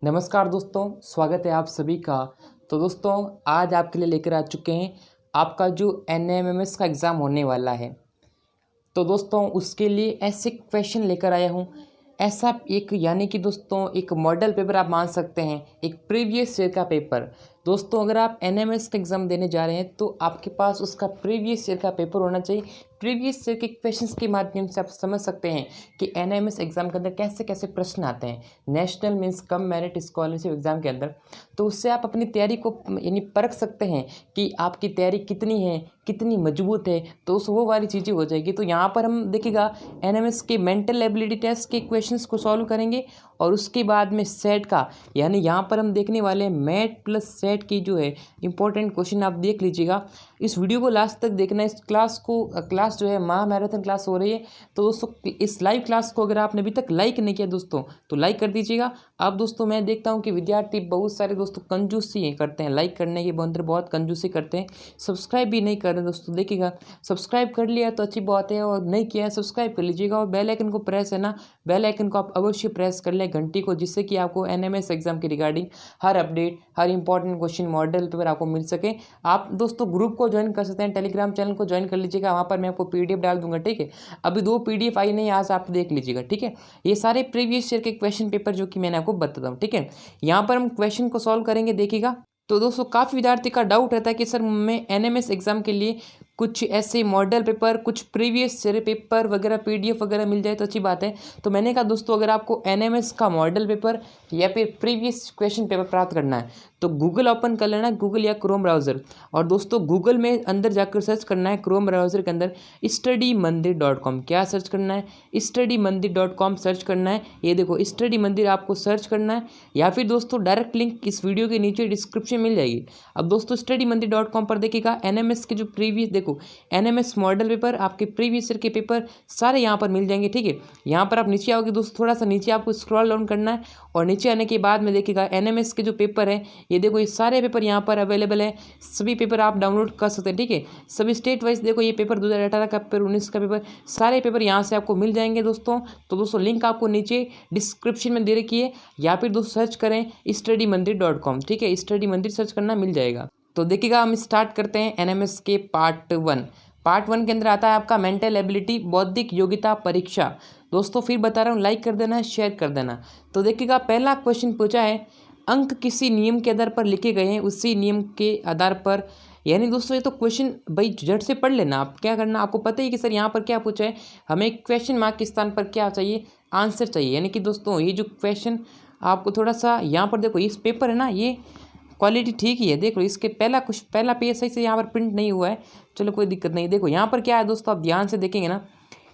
नमस्कार दोस्तों, स्वागत है आप सभी का। तो दोस्तों आज आपके लिए लेकर आ चुके हैं आपका जो NMMS का एग्ज़ाम होने वाला है। तो दोस्तों उसके लिए ऐसे क्वेश्चन लेकर आया हूँ। ऐसा एक यानी कि दोस्तों एक मॉडल पेपर आप मान सकते हैं, एक प्रीवियस ईयर का पेपर। दोस्तों अगर आप NMS का एग्ज़ाम देने जा रहे हैं तो आपके पास उसका प्रीवियस ईयर का पेपर होना चाहिए। प्रीवियस ईयर के क्वेश्चंस के माध्यम से आप समझ सकते हैं कि NMS एग्ज़ाम के अंदर कैसे कैसे प्रश्न आते हैं, national means cum merit scholarship exam के अंदर। तो उससे आप अपनी तैयारी को यानी परख सकते हैं कि आपकी तैयारी कितनी है, कितनी मजबूत है। तो उस वो वाली चीज़ें हो जाएगी। तो यहाँ पर हम देखिएगा NMS के मेंटल एबिलिटी टेस्ट के क्वेश्चंस को सॉल्व करेंगे और उसके बाद में सेट का यानी यहाँ पर हम देखने वाले हैं मैथ प्लस सेट की जो है इंपॉर्टेंट क्वेश्चन आप देख लीजिएगा। इस वीडियो को लास्ट तक देखना। इस क्लास जो है महामैराथन क्लास हो रही है। तो दोस्तों इस लाइव क्लास को अगर आपने अभी तक लाइक नहीं किया दोस्तों तो लाइक कर दीजिएगा। अब दोस्तों मैं देखता हूँ कि विद्यार्थी बहुत सारे दोस्तों कंजूसी करते हैं, लाइक करने के अंदर बहुत कंजूसी करते हैं, सब्सक्राइब भी नहीं कर रहे दोस्तों। देखिएगा सब्सक्राइब कर लिया तो अच्छी बात है और नहीं किया है सब्सक्राइब कर लीजिएगा और बेल आइकन को प्रेस है ना, बेल आइकन को आप अवश्य प्रेस कर लें घंटी को, जिससे कि आपको NMS एग्जाम के रिगार्डिंग हर अपडेट, हर इंपॉर्टेंट क्वेश्चन, मॉडल पेपर आपको मिल सके। आप दोस्तों ग्रुप को ज्वाइन कर सकते हैं, टेलीग्राम चैनल को ज्वाइन कर लीजिएगा। वहाँ पर मैं आपको PDF डाल दूंगा, ठीक है। अभी 2 PDF आई नहीं, आज आप देख लीजिएगा, ठीक है। ये सारे प्रीवियस ईयर के क्वेश्चन पेपर जो कि मैंने आपको बताता हूँ, ठीक है। यहाँ पर हम क्वेश्चन को सॉल्व करेंगे, देखिएगा। तो दोस्तों काफ़ी विद्यार्थी का डाउट रहता है कि सर मैं NMS एग्जाम के लिए कुछ ऐसे मॉडल पेपर, कुछ प्रीवियस ईयर पेपर वगैरह PDF वगैरह मिल जाए तो अच्छी बात है। तो मैंने कहा दोस्तों अगर आपको NMS का मॉडल पेपर या फिर प्रीवियस क्वेश्चन पेपर प्राप्त करना है तो गूगल ओपन कर लेना, गूगल या क्रोम ब्राउज़र। और दोस्तों गूगल में अंदर जाकर सर्च करना है, क्रोम ब्राउज़र के अंदर studymandir.com। क्या सर्च करना है? studymandir.com सर्च करना है। ये देखो स्टडी मंदिर आपको सर्च करना है, या फिर दोस्तों डायरेक्ट लिंक इस वीडियो के नीचे डिस्क्रिप्शन मिल जाएगी। अब दोस्तों studymandir.com पर देखिएगा NMS के जो प्रीवियस देखो NMS मॉडल पेपर, आपके प्रीवियस ईयर के पेपर सारे यहाँ पर मिल जाएंगे, ठीक है। यहाँ पर आप नीचे आओगे दोस्तों, थोड़ा सा नीचे आपको स्क्रॉल डाउन करना है और नीचे आने के बाद में देखिएगा NMS के जो पेपर है, ये देखो ये सारे पेपर यहाँ पर अवेलेबल है। सभी पेपर आप डाउनलोड कर सकते हैं, ठीक है। सभी स्टेट वाइज देखो ये पेपर 2018 का पेपर, 19 का पेपर, सारे पेपर यहाँ से आपको मिल जाएंगे दोस्तों। तो दोस्तों लिंक आपको नीचे डिस्क्रिप्शन में दे रखी है, या फिर दोस्तों सर्च करें studymandir.com, ठीक है। स्टडी मंदिर सर्च करना, मिल जाएगा। तो देखिएगा हम स्टार्ट करते हैं NMS के पार्ट 1। पार्ट 1 के अंदर आता है आपका मेंटल एबिलिटी, बौद्धिक योग्यता परीक्षा। दोस्तों फिर बता रहा हूँ, लाइक कर देना, शेयर कर देना। तो देखिएगा पहला क्वेश्चन पूछा है, अंक किसी नियम के आधार पर लिखे गए हैं, उसी नियम के आधार पर। यानी दोस्तों ये तो क्वेश्चन भाई झट से पढ़ लेना। आप क्या करना, आपको पता ही कि सर यहाँ पर क्या पूछा है, हमें क्वेश्चन मार्क के स्थान पर क्या चाहिए, आंसर चाहिए। यानी कि दोस्तों ये जो क्वेश्चन आपको थोड़ा सा यहाँ पर देखो, इस पेपर है ना, ये क्वालिटी ठीक ही है। देखो इसके पहला पेज सही से यहाँ पर प्रिंट नहीं हुआ है, चलो कोई दिक्कत नहीं। देखो यहाँ पर क्या है दोस्तों, आप ध्यान से देखेंगे ना,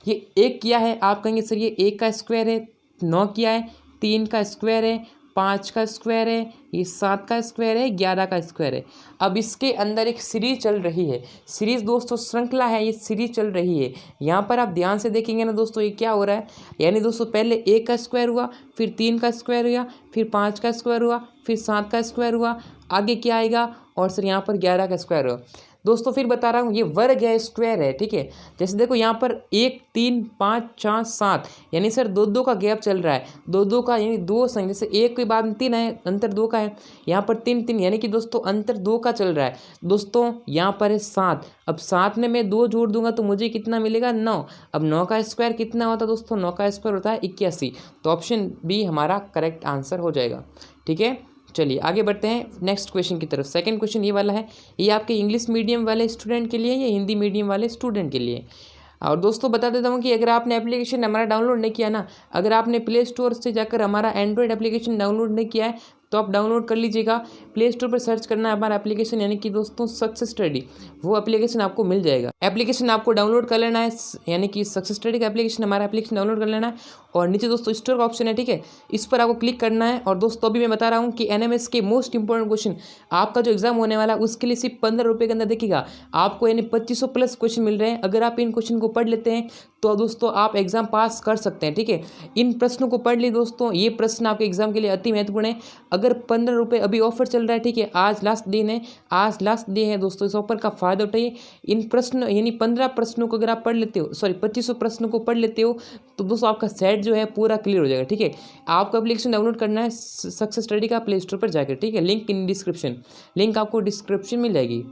ये 1 किया है, आप कहेंगे सर ये 1 का स्क्वायर है, 9 किया है, 3 का स्क्वायर है, 5 का स्क्वायर है, ये 7 का स्क्वायर है, 11 का स्क्वायर है। अब इसके अंदर एक सीरीज चल रही है, सीरीज दोस्तों श्रृंखला है, ये सीरीज चल रही है। यहाँ पर आप ध्यान से देखेंगे ना दोस्तों, ये क्या हो रहा है, यानी दोस्तों पहले 1 का स्क्वायर हुआ, फिर 3 का स्क्वायर हुआ, फिर 5 का स्क्वायर हुआ, फिर 7 का स्क्वायर हुआ, आगे क्या आएगा, और सर यहाँ पर 11 का स्क्वायर हुआ। दोस्तों फिर बता रहा हूँ, ये वर्ग है, स्क्वायर है, ठीक है। जैसे देखो यहाँ पर 1 3 5 4 7, यानी सर 2 का गैप चल रहा है, 2 का यानी 2 संख्या, जैसे 1 के बाद 3 है, अंतर 2 का है, यहाँ पर 3 3, यानी कि दोस्तों अंतर 2 का चल रहा है। दोस्तों यहाँ पर है 7, अब 7 में मैं 2 जोड़ दूंगा तो मुझे कितना मिलेगा, 9। अब 9 का स्क्वायर कितना होता है दोस्तों, 9 का स्क्वायर होता है 81। तो ऑप्शन बी हमारा करेक्ट आंसर हो जाएगा, ठीक है। चलिए आगे बढ़ते हैं नेक्स्ट क्वेश्चन की तरफ। सेकंड क्वेश्चन ये वाला है, ये आपके इंग्लिश मीडियम वाले स्टूडेंट के लिए या हिंदी मीडियम वाले स्टूडेंट के लिए। और दोस्तों बता देता हूँ कि अगर आपने एप्लीकेशन हमारा डाउनलोड नहीं किया ना, अगर आपने प्ले स्टोर से जाकर हमारा एंड्रॉयड एप्लीकेशन डाउनलोड नहीं किया है तो आप डाउनलोड कर लीजिएगा। प्ले स्टोर पर सर्च करना है हमारा एप्लीकेशन, यानी कि दोस्तों सक्सेस स्टडी, वो एप्लीकेशन आपको मिल जाएगा। एप्लीकेशन आपको डाउनलोड कर लेना है, यानी कि सक्सेस स्टडी का एप्लीकेशन, हमारा एप्लीकेशन डाउनलोड कर लेना है। और नीचे दोस्तों स्टोर का ऑप्शन है, ठीक है, इस पर आपको क्लिक करना है। और दोस्तों अभी मैं बता रहा हूँ कि NMS के मोस्ट इंपॉर्टेंट क्वेश्चन आपका जो एग्जाम होने वाला है उसके लिए सिर्फ 15 रुपये के अंदर देखिएगा आपको यानी 2500 प्लस क्वेश्चन मिल रहे हैं। अगर आप इन क्वेश्चन को पढ़ लेते हैं तो दोस्तों आप एग्ज़ाम पास कर सकते हैं। ठीक है, इन प्रश्नों को पढ़ ली दोस्तों, ये प्रश्न आपके एग्जाम के लिए अति महत्वपूर्ण है। अगर 15 रुपये अभी ऑफर चल रहा है, ठीक है, आज लास्ट दिन है, आज लास्ट डे है दोस्तों, इस ऑफर का फ़ायदा उठाइए। इन प्रश्न यानी 15 प्रश्नों को अगर आप पढ़ लेते हो, सॉरी 2500 प्रश्नों को पढ़ लेते हो, तो दोस्तों आपका सेट जो है पूरा क्लियर हो जाएगा। ठीक है, आपको एप्लीकेशन डाउनलोड करना है सक्सेस स्टडी का प्ले स्टोर पर जाकर। ठीक है, लिंक इन डिस्क्रिप्शन, लिंक आपको डिस्क्रिप्शन मिल जाएगी।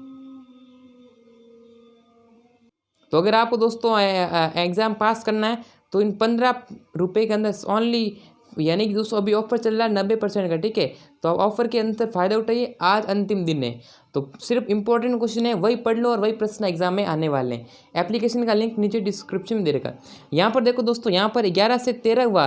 तो अगर आपको दोस्तों एग्ज़ाम पास करना है तो इन 15 रुपये के अंदर ओनली, यानी कि दोस्तों अभी ऑफर चल रहा है 90% का। ठीक है, तो आप ऑफर के अंदर फ़ायदा उठाइए, आज अंतिम दिन है। तो सिर्फ इंपॉर्टेंट क्वेश्चन है वही पढ़ लो और वही प्रश्न एग्जाम में आने वाले हैं। एप्लीकेशन का लिंक नीचे डिस्क्रिप्शन में दे रखा। यहाँ पर देखो दोस्तों, यहाँ पर 11 से 13 हुआ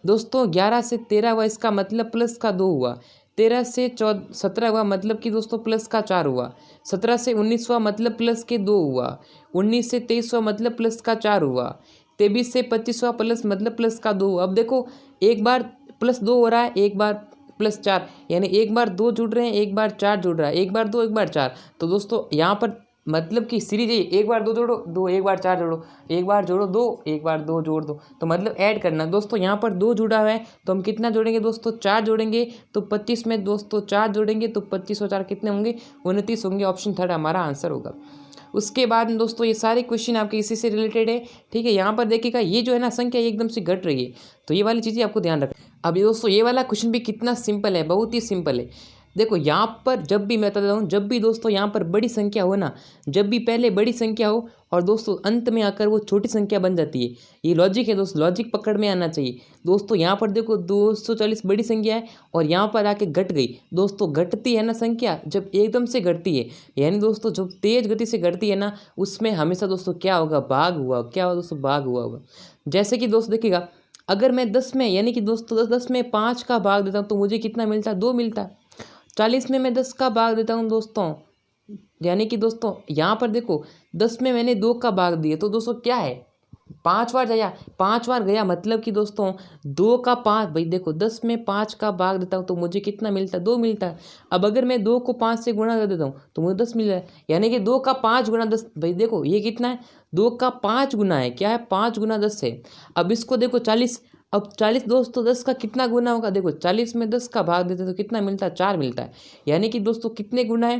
दोस्तों, 11 से 13 हुआ, इसका मतलब प्लस का 2 हुआ। 13 से 17 हुआ, मतलब कि दोस्तों प्लस का 4 हुआ। 17 से 19 हुआ, मतलब प्लस के 2 हुआ। 19 से 23 हुआ, मतलब प्लस का 4 हुआ। 23 से 25 हुआ, प्लस मतलब प्लस का 2। अब देखो, एक बार प्लस 2 हो रहा है, एक बार प्लस 4, यानी एक बार 2 जुड़ रहे हैं, एक बार 4 जुड़ रहा है, एक बार 2 एक बार 4। तो दोस्तों यहाँ पर मतलब कि सीरीज है, एक बार 2 जोड़ो 2, एक बार 4 जोड़ो, एक बार जोड़ो 2, एक बार 2 जोड़ दो, तो मतलब ऐड करना। दोस्तों यहाँ पर 2 जुड़ा हुआ है, तो हम कितना जोड़ेंगे दोस्तों, 4 जोड़ेंगे। तो 25 में दोस्तों 4 जोड़ेंगे तो 25 और 4 कितने होंगे, 29 होंगे। ऑप्शन थर्ड हमारा आंसर होगा। उसके बाद दोस्तों ये सारे क्वेश्चन आपके इसी से रिलेटेड है। ठीक है, यहाँ पर देखिएगा ये जो है ना संख्या एकदम से घट रही है, तो ये वाली चीज़ें आपको ध्यान रखना। अभी दोस्तों ये वाला क्वेश्चन भी कितना सिंपल है, बहुत ही सिंपल है। देखो यहाँ पर जब भी मैं बता हूँ, जब भी दोस्तों यहाँ पर बड़ी संख्या हो ना, जब भी पहले बड़ी संख्या हो और दोस्तों अंत में आकर वो छोटी संख्या बन जाती है, ये लॉजिक है दोस्तों, लॉजिक पकड़ में आना चाहिए। दोस्तों यहाँ पर देखो 240 बड़ी संख्या है और यहाँ पर आके घट गई। दोस्तों घटती है ना संख्या जब एकदम से घटती है, यानी दोस्तों जब तेज गति से घटती है ना, उसमें हमेशा दोस्तों क्या होगा, भाग हुआ। क्या हुआ दोस्तों, भाग हुआ होगा। जैसे कि दोस्तों देखिएगा, अगर मैं 10 में, यानी कि दोस्तों 10 में 5 का भाग देता हूँ तो मुझे कितना मिलता है, 2 मिलता है। 40 में मैं 10 का भाग देता हूँ दोस्तों, यानी कि दोस्तों यहाँ पर देखो 10 में मैंने 2 का भाग दिया, तो दोस्तों क्या है, 5 बार जाया, 5 बार गया, मतलब कि दोस्तों 2 का 5, भाई देखो 10 में 5 का भाग देता हूँ तो मुझे कितना मिलता है, 2 मिलता है। अब अगर मैं 2 को 5 से गुणा कर देता हूँ तो मुझे 10 मिल रहा है, यानी कि 2 का 5 गुना 10। भाई देखो ये कितना है, 2 का 5 गुना है, क्या है, 5 गुना 10 है। अब इसको देखो 40, अब 40 दोस्तों 10 का कितना गुना होगा, देखो 40 में 10 का भाग देते तो कितना मिलता है, 4 मिलता है। यानी कि दोस्तों कितने गुना है,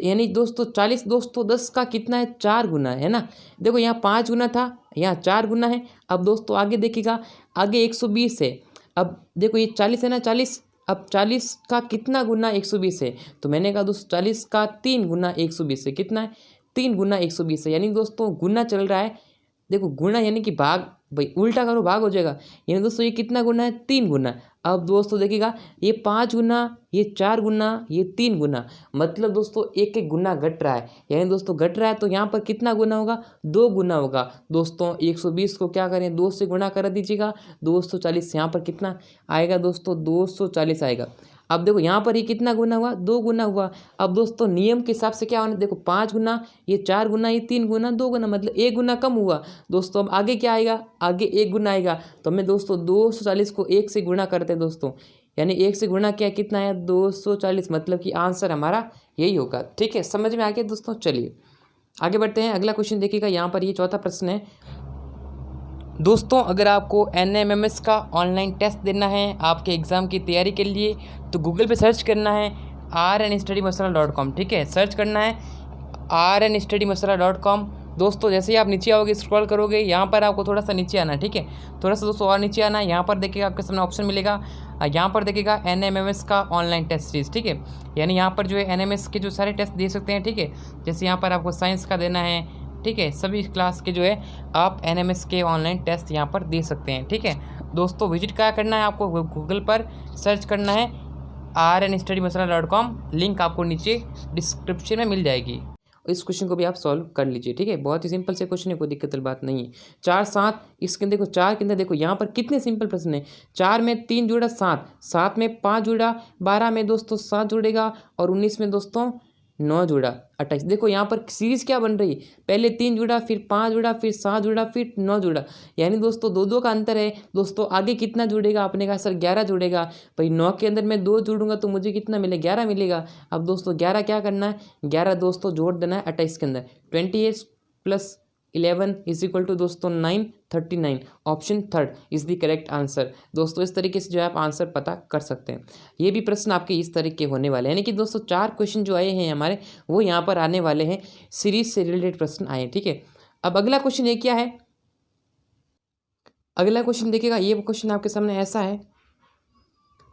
यानी दोस्तों 40 दोस्तों 10 का कितना है, 4 गुना है ना। देखो यहाँ 5 गुना था, यहाँ 4 गुना है। अब दोस्तों आगे देखिएगा, आगे 120 है। अब देखो ये 40 है ना, 40, अब 40 का कितना गुना 120 है, तो मैंने कहा दोस्तों 40 का 3 गुना 120 है, कितना है, 3 गुना 120 है। यानी दोस्तों गुना चल रहा है, देखो गुना यानी कि भाग, भाई उल्टा करो भाग हो जाएगा। यानी दोस्तों ये कितना गुना है, 3 गुना। अब दोस्तों देखिएगा, ये 5 गुना, ये 4 गुना, ये 3 गुना, मतलब दोस्तों एक एक गुना घट रहा है। यानी दोस्तों घट रहा है तो यहाँ पर कितना गुना होगा, 2 गुना होगा। दोस्तों 120 को क्या करें, 2 से गुना कर दीजिएगा, 240। यहाँ पर कितना आएगा दोस्तों, 240 आएगा। अब देखो यहाँ पर ये कितना गुना हुआ, 2 गुना हुआ। अब दोस्तों नियम के हिसाब से क्या होना, देखो 5 गुना, ये 4 गुना, ये 3 गुना, 2 गुना, मतलब 1 गुना कम हुआ। दोस्तों अब आगे क्या आएगा, आगे 1 गुना आएगा। तो हमें दोस्तों 240 को 1 से गुना करते हैं दोस्तों, यानी 1 से गुना किया, कितना आया, 240, मतलब कि आंसर हमारा यही होगा। ठीक है, समझ में आ गया दोस्तों। चलिए आगे बढ़ते हैं, अगला क्वेश्चन देखिएगा। यहाँ पर ये चौथा प्रश्न है दोस्तों, अगर आपको NMMS का ऑनलाइन टेस्ट देना है आपके एग्ज़ाम की तैयारी के लिए, तो गूगल पे सर्च करना है rnstudymasala.com। ठीक है, सर्च करना है rnstudymasala.com। दोस्तों जैसे ही आप नीचे आओगे, स्क्रॉल करोगे, यहाँ पर आपको थोड़ा सा नीचे आना है। ठीक है, थोड़ा सा दोस्तों और नीचे आना है। यहाँ पर देखिएगा आपके सामने ऑप्शन मिलेगा, यहाँ पर देखिएगा NMMS का ऑनलाइन टेस्ट सीरीज। ठीक है, यानी यहाँ पर जो है NMS के जो सारे टेस्ट दे सकते हैं। ठीक है, जैसे यहाँ पर आपको साइंस का देना है, ठीक है, सभी क्लास के जो है आप NMS के ऑनलाइन टेस्ट यहाँ पर दे सकते हैं। ठीक है दोस्तों, विजिट क्या करना है, आपको गूगल पर सर्च करना है rnstudymasala.com। लिंक आपको नीचे डिस्क्रिप्शन में मिल जाएगी। इस क्वेश्चन को भी आप सॉल्व कर लीजिए। ठीक है, बहुत ही सिंपल से क्वेश्चन है, कोई दिक्कत वाली बात नहीं है। 4 7, इसके अंदर देखो 4 के अंदर देखो यहाँ पर कितने सिंपल प्रश्न है। 4 में 3 जुड़ा 7, 7 में 5 जुड़ा, 12 में दोस्तों 7 जुड़ेगा और 19 में दोस्तों 9 जुड़ा, 28। देखो यहाँ पर सीरीज क्या बन रही है, पहले 3 जुड़ा, फिर 5 जुड़ा, फिर 7 जुड़ा, फिर 9 जुड़ा, यानी दोस्तों 2 का अंतर है। दोस्तों आगे कितना जुड़ेगा, आपने कहा सर 11 जुड़ेगा, भाई 9 के अंदर मैं 2 जोड़ूंगा तो मुझे कितना मिलेगा, 11 मिलेगा। अब दोस्तों 11 क्या करना है, 11 दोस्तों जोड़ देना है 28 के अंदर। 28 प्लस 11 इज इक्वल टू दोस्तों 9, 39। Option third is the correct answer. दोस्तों इस तरीके से जो है आप आंसर पता कर सकते हैं। ये भी प्रश्न आपके इस तरीके होने वाले हैं, यानी कि दोस्तों 4 क्वेश्चन जो आए हैं हमारे वो यहाँ पर आने वाले हैं, सीरीज से रिलेटेड प्रश्न आए, ठीक है। अब अगला क्वेश्चन ये क्या है, अगला क्वेश्चन देखिएगा, ये क्वेश्चन आपके सामने ऐसा है।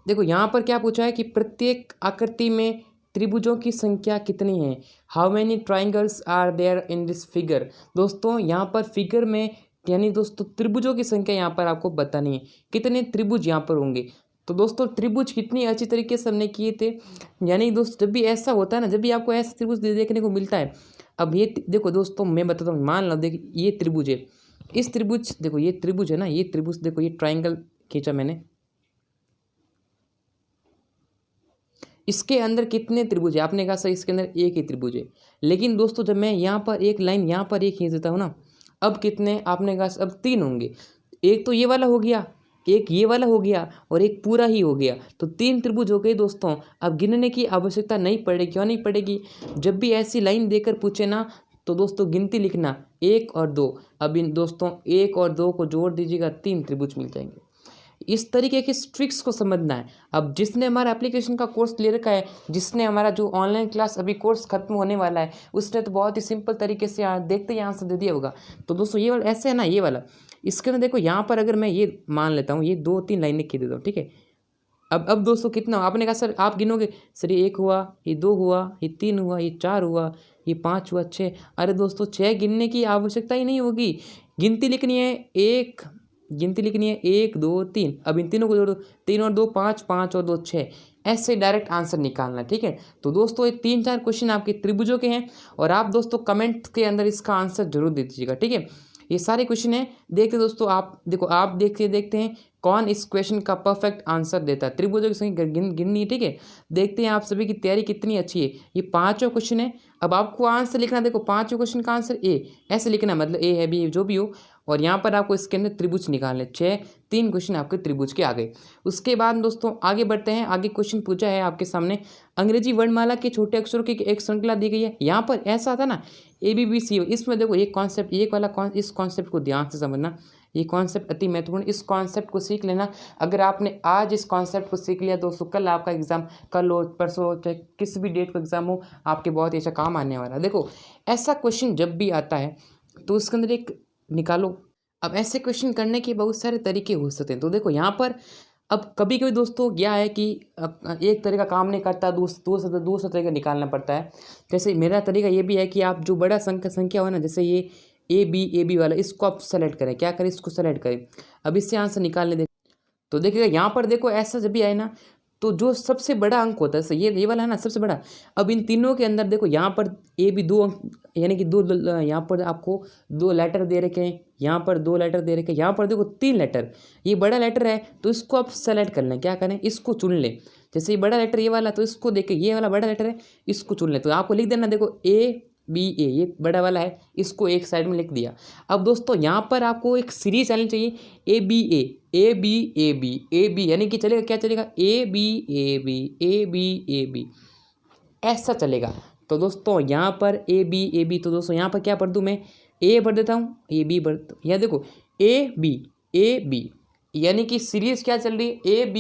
देखो यहाँ पर क्या पूछा है कि प्रत्येक आकृति में त्रिभुजों की संख्या कितनी है। How many triangles are there in this figure. दोस्तों यहाँ पर फिगर में यानी दोस्तों त्रिभुजों की संख्या यहाँ पर आपको बतानी है, कितने त्रिभुज यहाँ पर होंगे। तो दोस्तों त्रिभुज कितनी अच्छी तरीके से हमने किए थे, यानी दोस्तों जब भी ऐसा होता है ना, जब भी आपको ऐसा त्रिभुज देखने को मिलता है। अब ये देखो दोस्तों मैं बताता हूँ, मान लो देखिए ये त्रिभुज है, इस त्रिभुज देखो ये त्रिभुज है ना, ये त्रिभुज देखो, ये ट्राइंगल खींचा मैंने, इसके अंदर कितने त्रिभुज है। आपने कहा सर इसके अंदर एक ही त्रिभुज है, लेकिन दोस्तों जब मैं यहाँ पर एक लाइन यहाँ पर एक खींच देता हूँ ना, अब कितने, आपने कहा अब 3 होंगे। एक तो ये वाला हो गया, एक ये वाला हो गया और एक पूरा ही हो गया, तो 3 त्रिभुज हो गए दोस्तों। अब गिनने की आवश्यकता नहीं पड़ेगी, क्यों नहीं पड़ेगी, जब भी ऐसी लाइन देकर पूछे ना तो दोस्तों गिनती लिखना 1 और 2। अब इन दोस्तों 1 और 2 को जोड़ दीजिएगा, 3 त्रिभुज मिल जाएंगे। इस तरीके के ट्रिक्स को समझना है। अब जिसने हमारा एप्लीकेशन का कोर्स ले रखा है, जिसने हमारा जो ऑनलाइन क्लास अभी कोर्स खत्म होने वाला है, उसने तो बहुत ही सिंपल तरीके से देखते ही आंसर दे दिया होगा। तो दोस्तों ये वाला ऐसे है ना, ये वाला इसके अंदर देखो, यहाँ पर अगर मैं ये मान लेता हूँ, ये 2-3 लाइनें खींच देता हूँ, ठीक है। अब दोस्तों कितना, आपने कहा सर आप गिनोगे, सर ये 1 हुआ, ये 2 हुआ, ये 3 हुआ, ये 4 हुआ, ये 5 हुआ, 6। अरे दोस्तों 6 गिनने की आवश्यकता ही नहीं होगी, गिनती लिखनी है 1, गिनती लिखनी है 1 2 3। अब इन तीनों को जोड़ो, 3 और 2 5, 5 और 2 6, ऐसे डायरेक्ट आंसर निकालना है, ठीक है। तो दोस्तों ये 3-4 क्वेश्चन आपके त्रिभुजों के हैं, और आप दोस्तों कमेंट के अंदर इसका आंसर जरूर दे दीजिएगा, ठीक है। ये सारे क्वेश्चन हैं, देखते दोस्तों आप देखो, आप देखते हैं कौन इस क्वेश्चन का परफेक्ट आंसर देता है। त्रिभुजों की संख्या गिननी है, ठीक है। देखते हैं आप सभी की तैयारी कितनी अच्छी है। ये 5वां क्वेश्चन है, अब आपको आंसर लिखना, देखो 5वें क्वेश्चन का आंसर ए ऐसे लिखना, मतलब ए है बी जो भी हो, और यहाँ पर आपको इसके अंदर त्रिभुज निकालने। 3 क्वेश्चन आपके त्रिभुज के आ गए। उसके बाद दोस्तों आगे बढ़ते हैं, आगे क्वेश्चन पूछा है आपके सामने, अंग्रेजी वर्णमाला के छोटे अक्षरों की एक श्रृंखला दी गई है। यहाँ पर ऐसा था ना ABBC, इसमें देखो एक कॉन्सेप्ट, एक वाला इस कॉन्सेप्ट को ध्यान से समझना, ये कॉन्सेप्ट अति महत्वपूर्ण, इस कॉन्सेप्ट को सीख लेना। अगर आपने आज इस कॉन्सेप्ट को सीख लिया दोस्तों, कल आपका एग्जाम, कल हो परसों हो, चाहे किसी भी डेट को एग्जाम हो, आपके बहुत ही अच्छा काम आने वाला है। देखो ऐसा क्वेश्चन जब भी आता है तो उसके अंदर एक निकालो। अब ऐसे क्वेश्चन करने के बहुत सारे तरीके हो सकते हैं। तो देखो यहाँ पर अब कभी कभी दोस्तों क्या है कि एक तरीका काम नहीं करता, दूसरा तरीका निकालना पड़ता है। जैसे मेरा तरीका ये भी है कि आप जो बड़ा संख्या हो ना, जैसे ये AB वाला, इसको आप सेलेक्ट करें, क्या करें, इसको सेलेक्ट करें। अब इससे आंसर निकालने दें, तो देखिएगा यहाँ पर देखो ऐसा जब भी आए ना, तो जो सबसे बड़ा अंक होता है, जैसे ये वाला है ना सबसे बड़ा। अब इन तीनों के अंदर देखो यहाँ पर AB 2 अंक, यानी कि 2 यहाँ पर आपको 2 लेटर दे रखे हैं, यहाँ पर 2 लेटर दे रखे हैं, यहाँ पर देखो 3 लेटर, ये बड़ा लेटर है तो इसको आप सेलेक्ट कर लें, क्या करें, इसको चुन लें। जैसे ये बड़ा लेटर ये वाला, तो इसको देख के ये वाला बड़ा लेटर है, इसको चुन लें। तो आपको लिख देना, देखो ABA ये बड़ा वाला है, इसको एक साइड में लिख दिया। अब दोस्तों यहाँ पर आपको एक सीरीज चलनी चाहिए, AB यानी कि चलेगा, क्या चलेगा, AB ऐसा चलेगा। तो दोस्तों यहाँ पर AB, तो दोस्तों यहाँ पर क्या पढ़ दूँ मैं, A पढ़ देता हूँ, AB पढ़, यहाँ देखो AB यानी कि सीरीज क्या चल रही है, AB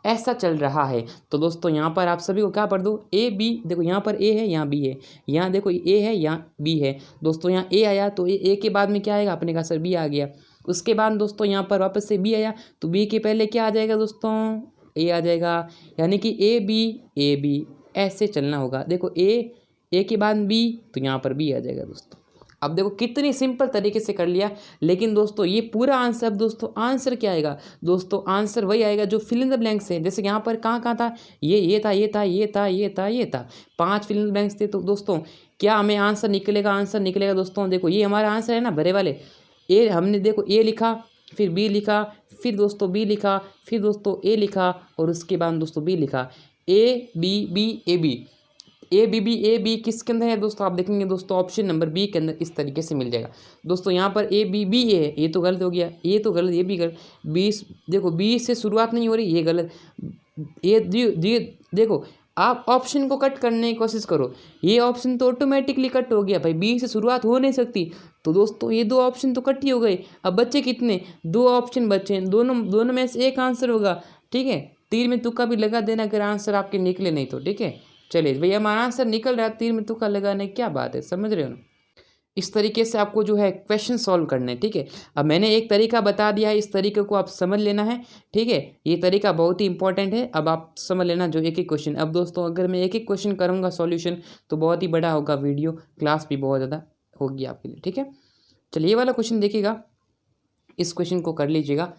ऐसा चल रहा है। तो दोस्तों यहाँ पर आप सभी को क्या पढ़ दो, AB, देखो यहाँ पर A है, यहाँ B है, यहाँ देखो A है, यहाँ B है। दोस्तों यहाँ A आया तो A के बाद में क्या आएगा, अपने का सर B आ गया। उसके बाद दोस्तों यहाँ पर वापस से B आया, तो B के पहले क्या आ जाएगा दोस्तों, A आ जाएगा, यानी कि AB ऐसे चलना होगा। देखो A के बाद B, तो यहाँ पर B आ जाएगा दोस्तों। अब देखो कितनी सिंपल तरीके से कर लिया। लेकिन दोस्तों ये पूरा आंसर, अब दोस्तों आंसर क्या आएगा, दोस्तों आंसर वही आएगा जो फिल इन द ब्लैंक्स है। जैसे यहाँ पर कहाँ था, ये था 5 फिल इन द ब्लैंक्स थे। तो दोस्तों क्या हमें आंसर निकलेगा दोस्तों। देखो ये हमारा आंसर है ना, भरे वाले ए, हमने देखो A लिखा, फिर B लिखा, फिर दोस्तों B लिखा, फिर दोस्तों A लिखा, और उसके बाद दोस्तों B लिखा, AB किसके अंदर है दोस्तों, आप देखेंगे दोस्तों ऑप्शन नंबर B के अंदर इस तरीके से मिल जाएगा। दोस्तों यहाँ पर ABB है, ये तो गलत हो गया, ये तो गलत, ये भी गलत। B देखो B से शुरुआत नहीं हो रही, ये गलत। ये देखो आप ऑप्शन को कट करने की कोशिश करो, ये ऑप्शन तो ऑटोमेटिकली कट हो गया भाई, बी से शुरुआत हो नहीं सकती। तो दोस्तों ये दो ऑप्शन तो कट ही हो गए। अब बच्चे कितने, दो ऑप्शन बचे हैं, दोनों दोनों में से एक आंसर होगा। ठीक है, तीर में तुक्का भी लगा देना अगर आंसर आपके निकले नहीं तो। ठीक है, चलिए भाई हमारा आंसर निकल रहा है, तीर में तुक्का लगाने क्या बात है, समझ रहे हो ना। इस तरीके से आपको जो है क्वेश्चन सॉल्व करने हैं। ठीक है, अब मैंने एक तरीका बता दिया है, इस तरीके को आप समझ लेना है। ठीक है, ये तरीका बहुत ही इंपॉर्टेंट है, अब आप समझ लेना जो एक एक क्वेश्चन। अब दोस्तों अगर मैं एक एक क्वेश्चन करूँगा सॉल्यूशन तो बहुत ही बड़ा होगा वीडियो, क्लास भी बहुत ज़्यादा होगी आपके लिए। ठीक है, चलिए ये वाला क्वेश्चन देखिएगा, इस क्वेश्चन को कर लीजिएगा।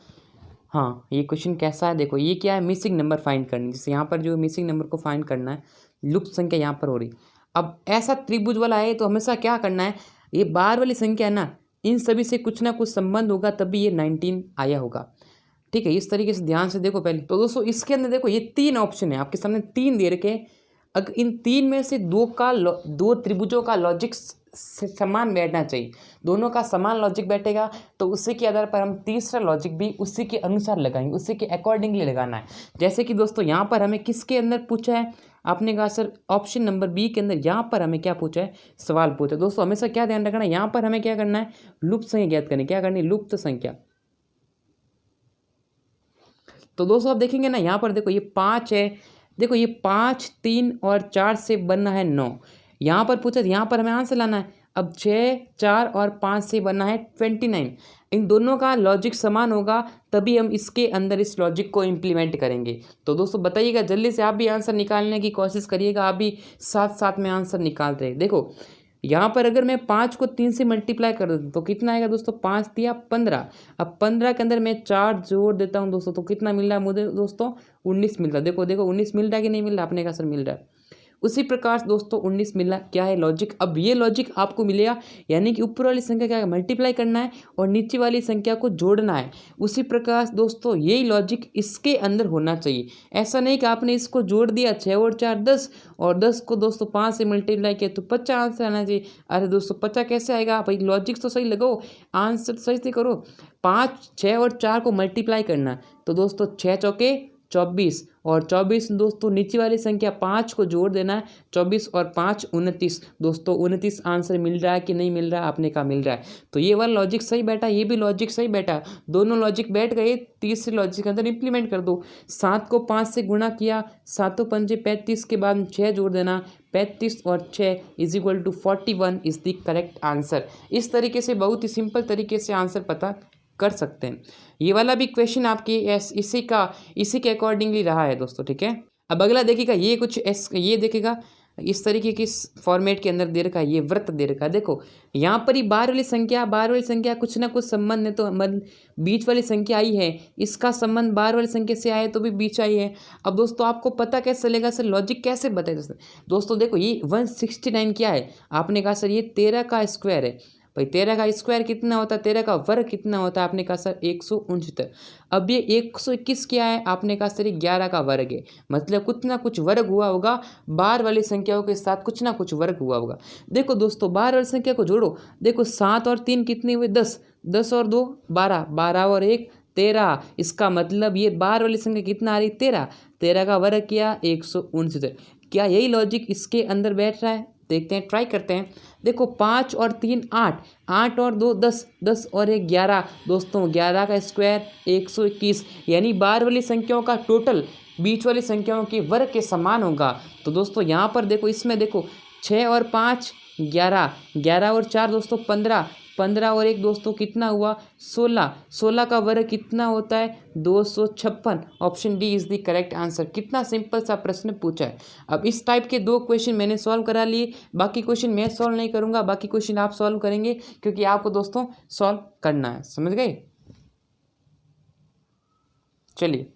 हाँ, ये क्वेश्चन कैसा है, देखो ये क्या है, मिसिंग नंबर फाइंड करनी, जैसे यहाँ पर जो मिसिंग नंबर को फाइंड करना है, लुप्त संख्या यहाँ पर हो रही। अब ऐसा त्रिभुज वाला है तो हमेशा क्या करना है, ये बार वाली संख्या है ना, इन सभी से कुछ ना कुछ संबंध होगा तभी ये 19 आया होगा। ठीक है, इस तरीके से ध्यान से देखो पहले तो दोस्तों, इसके अंदर देखो ये तीन ऑप्शन है आपके सामने, तीन दे रखे। अगर इन तीन में से दो त्रिभुजों का लॉजिक समान बैठना चाहिए, दोनों का समान लॉजिक बैठेगा तो उसी के आधार पर हम तीसरा लॉजिक भी उसी के अनुसार लगाएंगे, उसी के अकॉर्डिंगली लगाना है। जैसे कि दोस्तों यहाँ पर हमें किसके अंदर पूछा है, आपने कहा सर ऑप्शन नंबर बी के अंदर, यहाँ पर हमें क्या पूछा है, सवाल पूछा है। दोस्तों हमेशा क्या ध्यान रखना है, यहाँ पर हमें क्या करना है, लुप्त संख्या ज्ञात करनी, क्या करनी, लुप्त संख्या। तो दोस्तों आप देखेंगे ना, यहाँ पर देखो ये 5 है, देखो ये 5, 3 और 4 से बनना है 9, यहाँ पर पूछा, यहाँ पर हमें आंसर लाना है। अब 6, 4 और 5 से बनना है 29, इन दोनों का लॉजिक समान होगा तभी हम इसके अंदर इस लॉजिक को इम्प्लीमेंट करेंगे। तो दोस्तों बताइएगा, जल्दी से आप भी आंसर निकालने की कोशिश करिएगा, आप भी साथ साथ में आंसर निकालते हैं। देखो यहाँ पर अगर मैं 5 को 3 से मल्टीप्लाई कर दूँ तो कितना आएगा दोस्तों, 5 दिया 15। अब 15 के अंदर मैं 4 जोड़ देता हूँ दोस्तों, तो कितना मिल रहा है मुझे दोस्तों, 19 मिल रहा है। देखो देखो 19 मिल रहा है कि नहीं मिल रहा, अपने का सर मिल रहा है। उसी प्रकार से दोस्तों 19 मिला, क्या है लॉजिक। अब ये लॉजिक आपको मिलेगा, यानी कि ऊपर वाली संख्या क्या है, मल्टीप्लाई करना है और नीचे वाली संख्या को जोड़ना है। उसी प्रकार दोस्तों यही लॉजिक इसके अंदर होना चाहिए। ऐसा नहीं कि आपने इसको जोड़ दिया 6 और 4 10, और 10 को दोस्तों 5 से मल्टीप्लाई किया तो 50 आंसर आना चाहिए। अरे दोस्तों 50 कैसे आएगा भाई, लॉजिक तो सही लगाओ, आंसर सही से करो। 5, 6 और 4 को मल्टीप्लाई करना है तो दोस्तों 6 चौके 24, और 24 दोस्तों नीचे वाली संख्या 5 को जोड़ देना है, 24 और 5 29। दोस्तों 29 आंसर मिल रहा है कि नहीं मिल रहा है, आपने कहा मिल रहा है। तो ये वाला लॉजिक सही बैठा, ये भी लॉजिक सही बैठा, दोनों लॉजिक बैठ गए। तीसरे लॉजिक के अंदर इंप्लीमेंट कर दो, 7 को 5 से गुणा किया, 7 पंजे 35 के बाद 6 जोड़ देना, 35 और 6 is equal to 41 is the correct answer. इस तरीके से बहुत ही सिंपल तरीके से आंसर पता कर सकते हैं। ये वाला भी क्वेश्चन आपके इसी के अकॉर्डिंगली रहा है दोस्तों। ठीक है, अब अगला देखिएगा, ये कुछ ये देखिएगा इस तरीके की फॉर्मेट के अंदर दे रखा है, ये वृत्त दे रखा है। देखो यहाँ पर ही बार वाली संख्या कुछ ना कुछ संबंध है, तो बीच वाली संख्या आई है, इसका संबंध बार वाली संख्या से आए तो भी बीच आई है। अब दोस्तों आपको पता कैसे चलेगा सर, लॉजिक कैसे बताए दोस्तों। देखो ये 169 क्या है, आपने कहा सर ये 13 का स्क्वायर है। भाई 13 का स्क्वायर कितना होता है, 13 का वर्ग कितना होता है, आपने कहा सर 169। अब ये 121 क्या है, आपने कहा सर 11 का वर्ग है, मतलब कुछ ना कुछ वर्ग हुआ होगा, बार वाली संख्याओं के साथ कुछ ना कुछ वर्ग हुआ होगा। देखो दोस्तों बार वाली संख्या को जोड़ो, देखो 7 और 3 कितने हुए, 10, 10 और 2 12, 12 और 1 13। इसका मतलब ये बार वाली संख्या कितना आ रही, 13, 13 का वर्ग किया 169। क्या यही लॉजिक इसके अंदर बैठ रहा है, देखते हैं, ट्राई करते हैं। देखो 5 और 3 8, 8 और 2 10, 10 और 1 11। दोस्तों 11 का स्क्वायर 121, यानी बार वाली संख्याओं का टोटल बीच वाली संख्याओं के वर्ग के समान होगा। तो दोस्तों यहाँ पर देखो, इसमें देखो 6 और 5 11, 11 और 4 दोस्तों 15, 15 और 1 दोस्तों कितना हुआ 16, 16 का वर्ग कितना होता है 256। Option D is the correct answer. कितना सिंपल सा प्रश्न पूछा है। अब इस टाइप के 2 क्वेश्चन मैंने सॉल्व करा लिए, बाकी क्वेश्चन मैं सॉल्व नहीं करूँगा, बाकी क्वेश्चन आप सॉल्व करेंगे क्योंकि आपको दोस्तों सॉल्व करना है, समझ गए। चलिए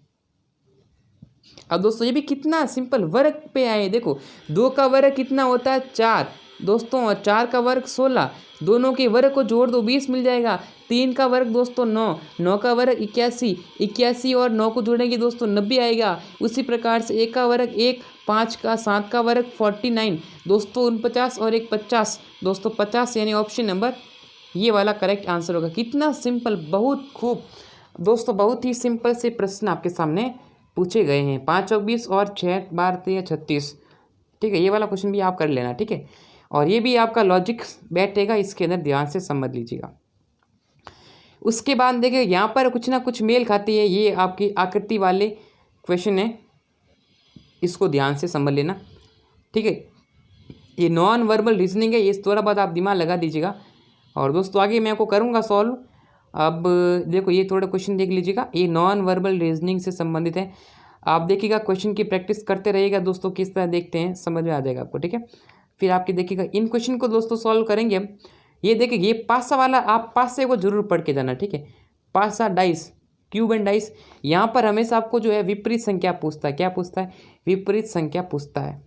अब दोस्तों ये भी कितना सिंपल वर्ग पे आए, देखो 2 का वर्ग कितना होता है 4 दोस्तों, और 4 का वर्ग 16, दोनों के वर्ग को जोड़ दो 20 मिल जाएगा। 3 का वर्ग दोस्तों 9, 9 का वर्ग 81, 81 और 9 को जोड़ेंगे दोस्तों 90 आएगा। उसी प्रकार से 1 का वर्ग 1, 5 का 7 का वर्ग 49 दोस्तों 49 और 1 50 दोस्तों 50, यानी ऑप्शन नंबर ये वाला करेक्ट आंसर होगा। कितना सिंपल, बहुत खूब दोस्तों, बहुत ही सिंपल से प्रश्न आपके सामने पूछे गए हैं। 5 चौक 20 और 6 बार 13 36। ठीक है, ये वाला क्वेश्चन भी आप कर लेना। ठीक है, और ये भी आपका लॉजिक बैठेगा, इसके अंदर ध्यान से समझ लीजिएगा। उसके बाद देखिए यहाँ पर कुछ ना कुछ मेल खाती है, ये आपकी आकृति वाले क्वेश्चन है, इसको ध्यान से समझ लेना। ठीक है, ये नॉन वर्बल रीजनिंग है, ये थोड़ा बहुत आप दिमाग लगा दीजिएगा। और दोस्तों आगे मैं आपको करूँगा सॉल्व। अब देखो ये थोड़ा क्वेश्चन देख लीजिएगा, ये नॉन वर्बल रीजनिंग से संबंधित है। आप देखिएगा क्वेश्चन की प्रैक्टिस करते रहिएगा दोस्तों, किस तरह देखते हैं समझ में आ जाएगा आपको। ठीक है, फिर आपके देखिएगा इन क्वेश्चन को दोस्तों सॉल्व करेंगे हम। ये देखिए ये पासा वाला आप पासे को जरूर पढ़ के जाना। ठीक है, पासा डाइस, क्यूब एंड डाइस, यहाँ पर हमेशा आपको जो है विपरीत संख्या पूछता है। क्या पूछता है? विपरीत संख्या पूछता है।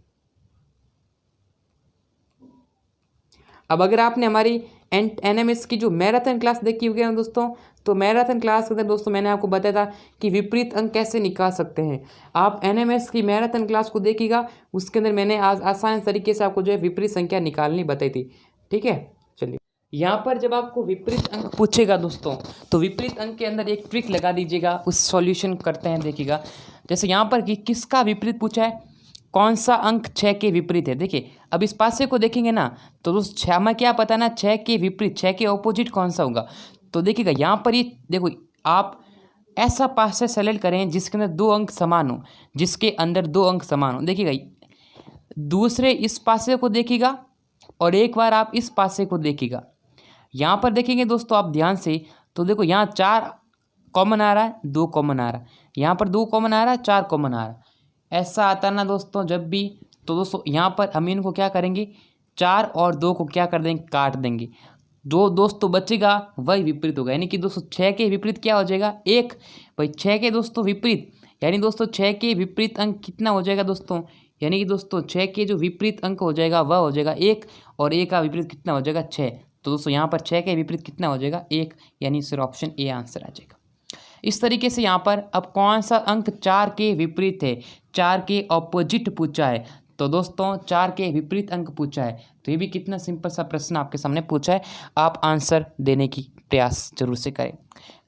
अब अगर आपने हमारी एनएमएस की जो मैराथन क्लास देखी होगी ना दोस्तों, तो मैराथन क्लास के अंदर दोस्तों मैंने आपको बताया था कि विपरीत अंक कैसे निकाल सकते हैं। आप एनएमएस की मैराथन क्लास को देखिएगा, उसके अंदर मैंने आज आसान तरीके से आपको जो है विपरीत संख्या निकालनी बताई थी। ठीक है, चलिए यहाँ पर जब आपको विपरीत अंक पूछेगा दोस्तों, तो विपरीत अंक के अंदर एक ट्रिक लगा दीजिएगा, उस सॉल्यूशन करते हैं देखिएगा। जैसे यहाँ पर कि किसका विपरीत पूछा है, कौन सा अंक 6 के विपरीत है। देखिए अब इस पासे को देखेंगे ना, तो दोस्त 6 में क्या पता ना, 6 के विपरीत, 6 के ऑपोजिट कौन सा होगा। तो देखिएगा यहाँ पर ये देखो, आप ऐसा पासे सेलेक्ट करें जिसके अंदर 2 अंक समान हो, जिसके अंदर 2 अंक समान हो। देखिएगा दूसरे इस पासे को देखिएगा और एक बार आप इस पासे को देखिएगा। यहाँ पर देखेंगे दोस्तों आप ध्यान से, तो देखो यहाँ 4 कॉमन आ रहा है, 2 कॉमन आ रहा है, यहाँ पर 2 कॉमन आ रहा है, 4 कॉमन आ रहा है। ऐसा आता ना दोस्तों जब भी, तो दोस्तों यहाँ पर हम इनको क्या करेंगे, 4 और 2 को क्या कर देंगे, काट देंगे। जो दोस्तों बचेगा वही विपरीत होगा, यानी कि दोस्तों 6 के विपरीत क्या हो जाएगा, 1। भाई 6 के दोस्तों विपरीत, यानी दोस्तों 6 के विपरीत अंक कितना हो जाएगा दोस्तों, यानी कि दोस्तों 6 के जो विपरीत अंक हो जाएगा वह हो जाएगा 1, और 1 का विपरीत कितना हो जाएगा, 6। तो दोस्तों यहाँ पर 6 के विपरीत कितना हो जाएगा, 1, यानी सिर्फ ऑप्शन ए आंसर आ जाएगा। इस तरीके से यहाँ पर अब कौन सा अंक 4 के विपरीत है, 4 के ऑपोजिट पूछा है। तो दोस्तों 4 के विपरीत अंक पूछा है, तो ये भी कितना सिंपल सा प्रश्न आपके सामने पूछा है, आप आंसर देने की प्रयास जरूर से करें।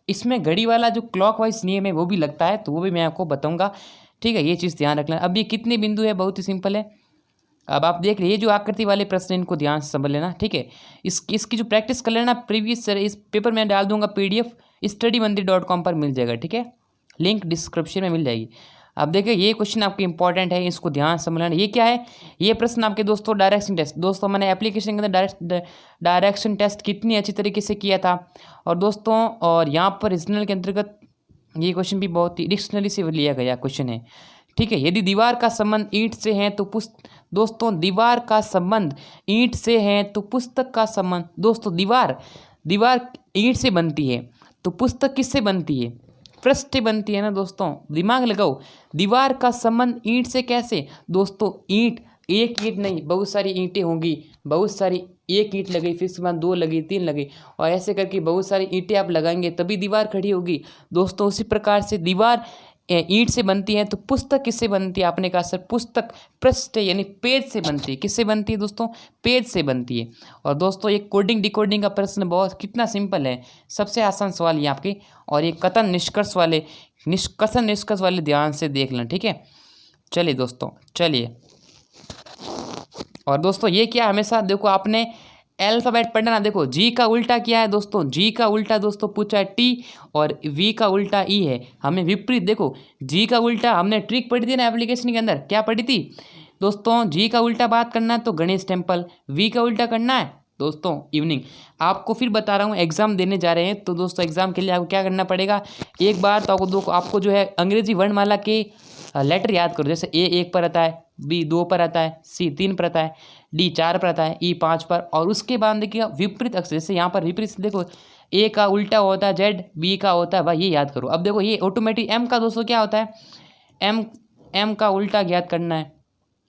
इसमें घड़ी वाला जो क्लॉकवाइज नियम है वो भी लगता है, तो वो भी मैं आपको बताऊंगा। ठीक है, ये चीज़ ध्यान रखना। अब ये कितने बिंदु है, बहुत ही सिंपल है। अब आप देख रहे ये जो आकृति वाले प्रश्न, इनको ध्यान से समझ लेना। ठीक है, इसकी जो प्रैक्टिस कर लेना, प्रीवियस इस पेपर में डाल दूंगा, PDF studymandir.com पर मिल जाएगा। ठीक है, लिंक डिस्क्रिप्शन में मिल जाएगी। अब देखिए ये क्वेश्चन आपके इंपॉर्टेंट है, इसको ध्यान से समझ लेना। ये क्या है, ये प्रश्न आपके दोस्तों डायरेक्शन टेस्ट, दोस्तों मैंने एप्लीकेशन के अंदर डायरेक्शन टेस्ट कितनी अच्छी तरीके से किया था। और दोस्तों और यहाँ पर रीजनल के अंतर्गत ये क्वेश्चन भी बहुत ही डिक्शनरी से लिया गया क्वेश्चन है। ठीक है, यदि दीवार का संबंध ईंट से है तो दोस्तों दीवार का संबंध ईंट से है तो पुस्तक का संबंध, दोस्तों दीवार ईंट से बनती है तो पुस्तक किससे बनती है, पृष्ठ से बनती है ना दोस्तों। दिमाग लगाओ, दीवार का संबंध ईंट से कैसे, दोस्तों ईंट, एक ईंट नहीं, बहुत सारी ईंटें होंगी, बहुत सारी, एक ईंट लगी, फिर उसके बाद 2 लगी, 3 लगी, और ऐसे करके बहुत सारी ईंटें आप लगाएंगे तभी दीवार खड़ी होगी। दोस्तों उसी प्रकार से दीवार ईंट से बनती है तो पुस्तक किससे बनती है, आपने कहा सर पुस्तक पृष्ठ यानी पेज से बनती है। किससे बनती है दोस्तों, पेज से बनती है। और दोस्तों ये कोडिंग डिकोडिंग का प्रश्न बहुत कितना सिंपल है, सबसे आसान सवाल ये आपके। और ये कथन निष्कर्ष वाले ध्यान से देख लें। ठीक है, चलिए दोस्तों, चलिए। और दोस्तों ये क्या, हमेशा देखो आपने अल्फ़ाबेट पढ़ना ना। देखो जी का उल्टा क्या है दोस्तों, जी का उल्टा दोस्तों पूछा है टी, और वी का उल्टा ई है। हमें विपरीत, देखो जी का उल्टा हमने ट्रिक पढ़ी थी ना एप्लीकेशन के अंदर, क्या पढ़ी थी दोस्तों, जी का उल्टा बात करना है तो गणेश टेम्पल, वी का उल्टा करना है दोस्तों इवनिंग। आपको फिर बता रहा हूँ, एग्जाम देने जा रहे हैं तो दोस्तों एग्जाम के लिए आपको क्या करना पड़ेगा, एक बार तो आपको जो है अंग्रेजी वर्णमाला के लेटर याद करो। जैसे ए 1 पर आता है, बी 2 पर आता है, सी 3 पर आता है, डी 4 पर आता है, ई 5 पर। और उसके बाद देखिएगा विपरीत अक्षर, जैसे यहाँ पर विपरीत देखो, ए का उल्टा होता है जेड, बी का होता है वाई, ये याद करो। अब देखो ये ऑटोमेटिक एम का दोस्तों क्या होता है, एम का उल्टा ज्ञात करना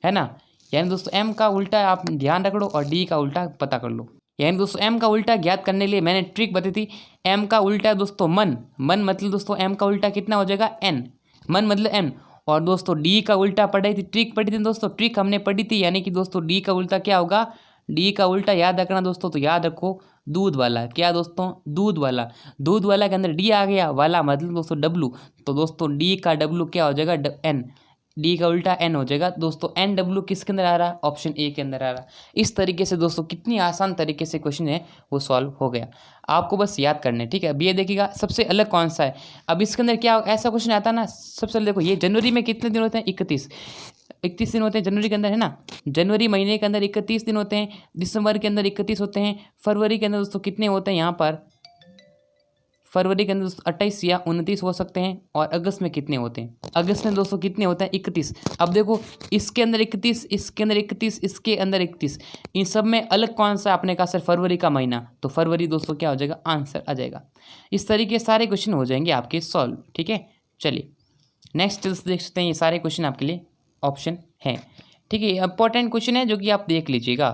है ना। यानी दोस्तों एम का उल्टा आप ध्यान रख लो और डी का उल्टा पता कर लो। यानी दोस्तों एम का उल्टा ज्ञात करने के लिए मैंने ट्रिक बताई थी। एम का उल्टा दोस्तों मन मतलब दोस्तों एम का उल्टा कितना हो जाएगा, एन, मन मतलब एन। और दोस्तों डी का उल्टा ट्रिक पढ़ी थी दोस्तों, ट्रिक हमने पढ़ी थी, यानी कि दोस्तों डी का उल्टा क्या होगा, डी का उल्टा याद रखना दोस्तों, तो याद रखो दूध वाला। क्या दोस्तों? दूध वाला। दूध वाला के अंदर डी आ गया, वाला मतलब दोस्तों डब्लू, तो दोस्तों डी का डब्लू क्या हो जाएगा? एन। डी का उल्टा एन हो जाएगा दोस्तों। एन डब्लू किसके अंदर आ रहा? ऑप्शन ए के अंदर आ रहा। इस तरीके से दोस्तों कितनी आसान तरीके से क्वेश्चन है वो सॉल्व हो गया। आपको बस याद करना है, ठीक है। अब ये देखिएगा सबसे अलग कौन सा है। अब इसके अंदर क्या ऐसा क्वेश्चन आता है ना, सबसे देखो ये जनवरी में कितने दिन होते हैं? 31 दिन होते हैं जनवरी के अंदर, है ना। जनवरी महीने के अंदर 31 दिन होते हैं, दिसंबर के अंदर 31 होते हैं, फरवरी के अंदर दोस्तों कितने होते हैं? यहाँ पर फरवरी के अंदर दोस्तों 28 या 29 हो सकते हैं, और अगस्त में कितने होते हैं? अगस्त में दोस्तों कितने होते हैं? 31। अब देखो इसके अंदर 31, इसके अंदर 31, इसके अंदर 31, इन सब में अलग कौन सा आपने कहा सर? फरवरी का महीना, तो फरवरी दोस्तों क्या हो जाएगा? आंसर आ जाएगा। इस तरीके सारे क्वेश्चन हो जाएंगे आपके सॉल्व, ठीक है। चलिए नेक्स्ट देख सकते हैं, ये सारे क्वेश्चन आपके लिए ऑप्शन हैं, ठीक है। इंपॉर्टेंट क्वेश्चन है जो कि आप देख लीजिएगा,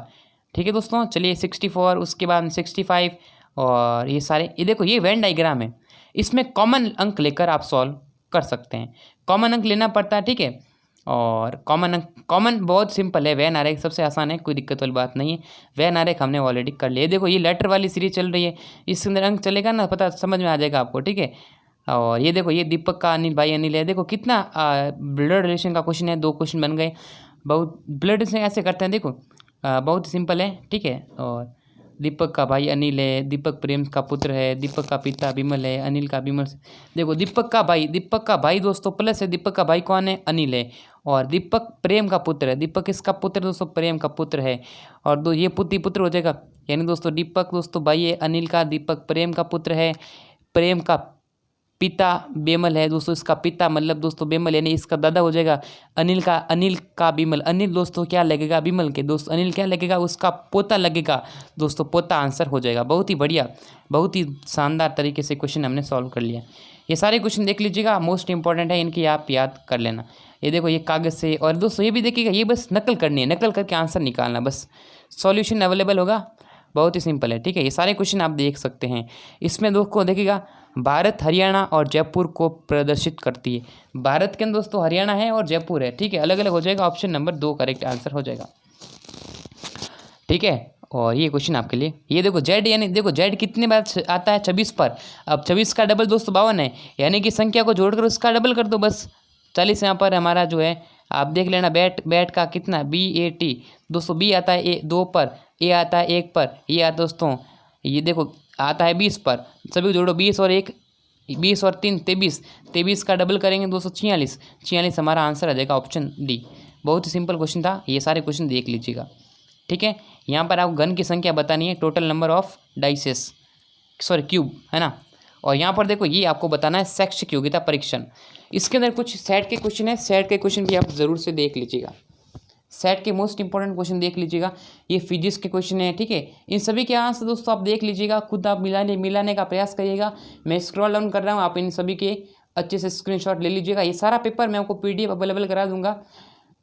ठीक है दोस्तों। चलिए 64, उसके बाद 65, और ये सारे, ये देखो ये वेन डायग्राम है, इसमें कॉमन अंक लेकर आप सॉल्व कर सकते हैं। कॉमन अंक लेना पड़ता है, ठीक है। और कॉमन बहुत सिंपल है, वेन आरेख सबसे आसान है, कोई दिक्कत वाली बात नहीं है। वेन आरेख हमने ऑलरेडी कर लिया। देखो ये लेटर वाली सीरीज चल रही है, इसके अंदर अंक चलेगा ना, पता समझ में आ जाएगा आपको, ठीक है। और ये देखो ये दीपक का अनिल भाई अनिल है, देखो कितना ब्लड रिलेशन का क्वेश्चन है, 2 क्वेश्चन बन गए। बहुत ब्लड रिलेशन ऐसे करते हैं, देखो बहुत सिंपल है, ठीक है। और दीपक का भाई अनिल है, दीपक प्रेम का पुत्र है, दीपक का पिता विमल है, अनिल का विमल से। देखो दीपक का भाई दोस्तों प्लस है, दीपक का भाई कौन है? अनिल है, और दीपक प्रेम का पुत्र है। दीपक किसका पुत्र दोस्तों? प्रेम का पुत्र है, और दो ये पुत्र हो जाएगा, यानी दोस्तों दीपक दोस्तों भाई है अनिल का, दीपक प्रेम का पुत्र है, प्रेम का पिता बेमल है दोस्तों, इसका पिता मतलब दोस्तों बेमल, यानी इसका दादा हो जाएगा अनिल का बिमल। अनिल दोस्तों क्या लगेगा? बिमल के दोस्त अनिल क्या लगेगा? उसका पोता लगेगा दोस्तों, पोता आंसर हो जाएगा। बहुत ही बढ़िया, बहुत ही शानदार तरीके से क्वेश्चन हमने सॉल्व कर लिया। ये सारे क्वेश्चन देख लीजिएगा, मोस्ट इंपॉर्टेंट है, इनकी आप याद कर लेना। ये देखो ये कागज़ से, और दोस्तों ये भी देखिएगा, ये बस नकल करनी है, नकल करके आंसर निकालना, बस सॉल्यूशन अवेलेबल होगा। बहुत ही सिंपल है, ठीक है। ये सारे क्वेश्चन आप देख सकते हैं। इसमें दोस्तों देखिएगा, भारत हरियाणा और जयपुर को प्रदर्शित करती है। भारत के अंदर दोस्तों हरियाणा है और जयपुर है, ठीक है, अलग अलग हो जाएगा। ऑप्शन नंबर 2 करेक्ट आंसर हो जाएगा, ठीक है। और ये क्वेश्चन आपके लिए, ये देखो जेड, यानी देखो जेड कितने बार आता है? 26 पर। अब 26 का डबल दोस्तों 52 है, यानी कि संख्या को जोड़कर उसका डबल कर दो बस। 40 यहाँ पर हमारा जो है, आप देख लेना, बैट का कितना? BAT दोस्तों, बी आता है 2 पर, ए आता है 1 पर, ये आता दोस्तों, ये देखो आता है 20 पर। सभी को जोड़ो, 20 और 1, 20 और 3 23, 23 का डबल करेंगे दोस्तों 46 हमारा आंसर आ जाएगा, ऑप्शन डी। बहुत ही सिंपल क्वेश्चन था, ये सारे क्वेश्चन देख लीजिएगा, ठीक है। यहाँ पर आपको घन की संख्या बतानी है, total number of dices, cube, है ना। और यहाँ पर देखो ये आपको बताना है शैक्षिक योग्यता परीक्षण। इसके अंदर कुछ सेट के क्वेश्चन है, सेट के क्वेश्चन भी आप ज़रूर से देख लीजिएगा। सेट के मोस्ट इंपॉर्टेंट क्वेश्चन देख लीजिएगा, ये फिजिक्स के क्वेश्चन है, ठीक है। इन सभी के आंसर दोस्तों आप देख लीजिएगा, खुद आप मिलाने का प्रयास करिएगा। मैं स्क्रॉल डाउन कर रहा हूँ, आप इन सभी के अच्छे से स्क्रीनशॉट ले लीजिएगा। ये सारा पेपर मैं आपको PDF अवेलेबल करा दूंगा,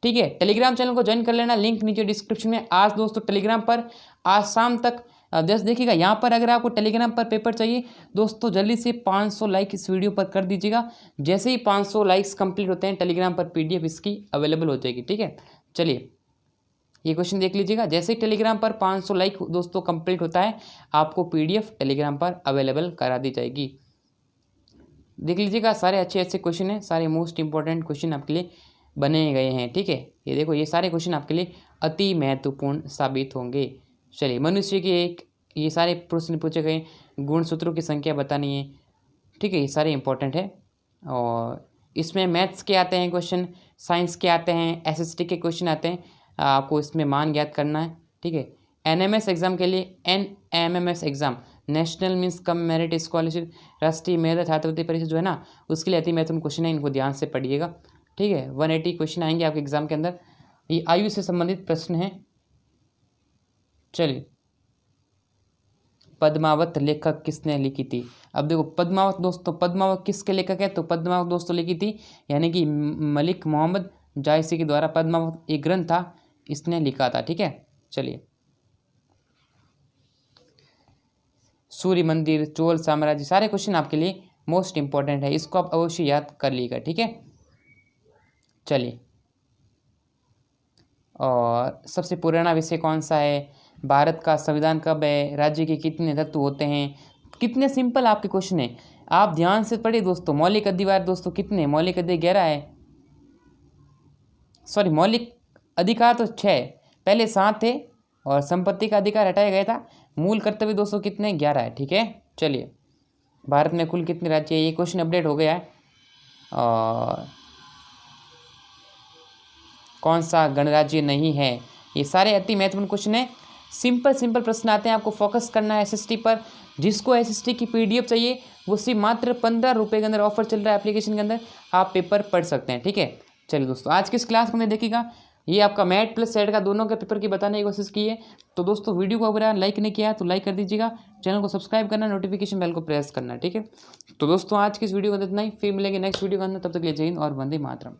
ठीक है। टेलीग्राम चैनल को ज्वाइन कर लेना, लिंक नीचे डिस्क्रिप्शन में। आज दोस्तों टेलीग्राम पर आज शाम तक जस्ट देखिएगा, यहाँ पर अगर आपको टेलीग्राम पर पेपर चाहिए दोस्तों, जल्दी से 500 लाइक इस वीडियो पर कर दीजिएगा। जैसे ही 500 लाइक्स कंप्लीट होते हैं, टेलीग्राम पर PDF इसकी अवेलेबल हो जाएगी, ठीक है। चलिए ये क्वेश्चन देख लीजिएगा, जैसे ही टेलीग्राम पर 500 लाइक दोस्तों कंप्लीट होता है, आपको PDF टेलीग्राम पर अवेलेबल करा दी जाएगी। देख लीजिएगा, सारे अच्छे क्वेश्चन हैं, सारे मोस्ट इंपॉर्टेंट क्वेश्चन आपके लिए बने गए हैं, ठीक है। ये देखो ये सारे क्वेश्चन आपके लिए अति महत्वपूर्ण साबित होंगे। चलिए मनुष्य के ये सारे प्रश्न पूछे गए, गुणसूत्रों की संख्या बतानी है, ठीक है, ये सारे इंपॉर्टेंट है। और इसमें मैथ्स के आते हैं क्वेश्चन, साइंस के आते हैं, SST के क्वेश्चन आते हैं, आपको इसमें मान ज्ञात करना है, ठीक है। NMS एग्ज़ाम के लिए NMMS exam, national means cum merit scholarship, राष्ट्रीय मेधा छात्रवृत्ति परिषद जो है ना, उसके लिए अति महत्वपूर्ण क्वेश्चन है, इनको ध्यान से पढ़िएगा, ठीक है। 180 क्वेश्चन आएंगे आपके एग्जाम के अंदर, ये आयु से संबंधित प्रश्न है। चलिए पद्मावत लेखक किसने लिखी थी? अब देखो पद्मावत दोस्तों, पद्मावत किसके लेखक है? तो पद्मावत दोस्तों लिखी थी, यानी कि मलिक मोहम्मद जायसी के द्वारा पद्मावत एक ग्रंथ था, इसने लिखा था, ठीक है। चलिए सूर्य मंदिर, चोल साम्राज्य, सारे क्वेश्चन आपके लिए मोस्ट इंपॉर्टेंट है, इसको आप अवश्य याद कर लीजिएगा, ठीक है। चलिए और सबसे पुराना विषय कौन सा है? भारत का संविधान कब है, राज्य के कितने तत्व होते हैं। कितने सिंपल आपके क्वेश्चन है, आप ध्यान से पढ़िए दोस्तों। मौलिक अधिकार दोस्तों कितने, मौलिक अधिकार 11 है, सॉरी मौलिक अधिकार तो 6, पहले 7 थे और संपत्ति का अधिकार हटाया गया था। मूल कर्तव्य दोस्तों कितने, 11 है। ठीक है, चलिए भारत में कुल कितने राज्य है, ये क्वेश्चन अपडेट हो गया है। और कौन सा गणराज्य नहीं है, ये सारे अति महत्वपूर्ण क्वेश्चन है। सिंपल सिंपल प्रश्न आते हैं, आपको फोकस करना है एसएसटी पर। जिसको एसएसटी की पीडीएफ चाहिए वो सिर्फ मात्र 15 रुपये के अंदर ऑफर चल रहा है एप्लीकेशन के अंदर, आप पेपर पढ़ सकते हैं। ठीक है, चलिए दोस्तों आज की इस क्लास में देखिएगा, ये आपका मैथ प्लस सेट का दोनों के पेपर की बताने की कोशिश की है। तो दोस्तों वीडियो को अगर लाइक नहीं किया तो लाइक कर दीजिएगा, चैनल को सब्सक्राइब करना, नोटिफिकेशन बेल को प्रेस करना। ठीक है, तो दोस्तों आज की इस वीडियो को इतना ही, फिर मिलेंगे नेक्स्ट वीडियो के अंदर, तब तक के लिए जय हिंद और वंदे मातरम।